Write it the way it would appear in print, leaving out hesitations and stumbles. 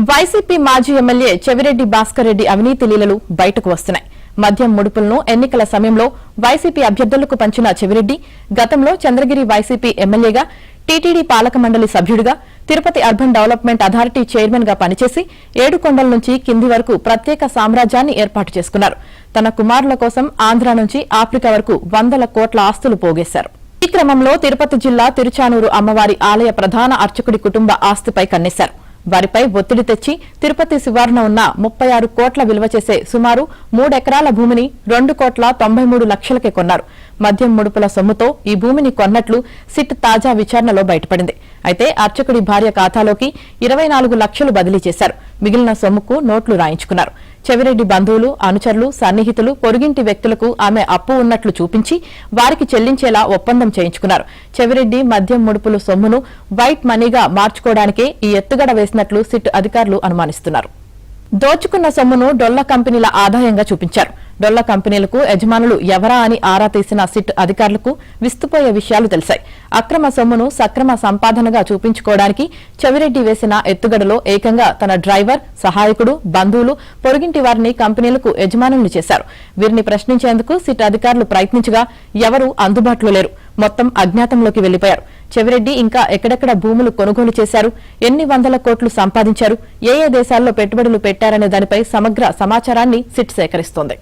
YCP మాజీ MLA Chevireddy Bhaskar Reddy అవినీతి లీలలు బయటకు వస్తున్నాయి. మద్యం ముడుపులను ఎన్నికల సమయంలో వైసీపీ అభ్యర్థులకు పంచిన చెవిరెడ్డి గతంలో చంద్రగిరి వైసీపీ ఎమ్మెల్యేగా, టీటీడీ పాలక మండలి సభ్యుడిగా, Tirupati urban development authority chairman గా పనిచేసి ఏడుకొండల నుంచి కింది వరకు ప్రత్యేక సామ్రాజ్యాన్ని ఏర్పాటు చేసుకున్నారు. తన కుమారుల కోసం ఆంధ్ర నుంచి ఆఫ్రికా వరకు వందల కోట్ల ఆస్తులు పోగేశారు. ఈ క్రమంలో తిరుపతి జిల్లా తిరుచానూరు అమ్మవారి ఆలయ ప్రధాన అర్చకుడి కుటుంబ ఆస్తిపై కన్నేశారు. వారిపై ఒత్తిడి తెచ్చి తిరుపతి శివారున ఉన్న 36 కోట్ల విలువ చేసే సుమారు 3 ఎకరాల భూమిని 2,93 లక్షలకే కొన్నారు. మద్యం ముడుపుల సొమ్ముతో ఈ భూమిని కొన్నట్లు సిట్ తాజా విచారణలో బయటపడింది. అయితే అర్చకుడి భార్య ఖాతాలోకి 24 లక్షలు బదిలీ చేశారు. మిగిలిన సొమ్ముకు నోట్లు రాయించుకున్నారు. చెవిరెడ్డి బంధువులు, అనుచరులు, సన్నిహితులు, పొరుగింటి వ్యక్తులకు ఆమె అప్పు ఉన్నట్లు చూపించి వారికి చెల్లించేలా ఒప్పందం చేయించుకున్నారు. చెవిరెడ్డి మద్యం ముడుపుల సొమ్మును వైట్ మనీగా మార్చుకోవడానికే ఈ ఎత్తుగడ వేసినట్లు సిట్ అధికారులు అనుమానిస్తున్నారు. దోచుకున్న సొమ్మును డొల్ల కంపెనీల ఆదాయంగా చూపించారు. డొల్ల కంపెనీలకు యజమానులు ఎవరా అని ఆరా తీసిన సిట్ అధికారులకు విస్తుపోయే విషయాలు తెలిసాయి. అక్రమ సొమ్మును సక్రమ సంపాదనగా చూపించుకోవడానికి చెవిరెడ్డి వేసిన ఎత్తుగడలో ఏకంగా తన డ్రైవర్, సహాయకుడు, బంధువులు, పొరుగింటి వారిని కంపెనీలకు యజమానులు చేశారు. వీరిని ప్రశ్నించేందుకు సిట్ అధికారులు ప్రయత్నించగా ఎవరూ అందుబాటులో లేరు. మొత్తం అజ్ఞాతంలోకి వెళ్లిపోయారు. చెవిరెడ్డి ఇంకా ఎక్కడెక్కడ భూములు కొనుగోలు చేశారు, ఎన్ని వందల కోట్లు సంపాదించారు, ఏ దేశాల్లో పెట్టుబడులు పెట్టారనే దానిపై సమగ్ర సమాచారాన్ని సిట్ సేకరిస్తోంది.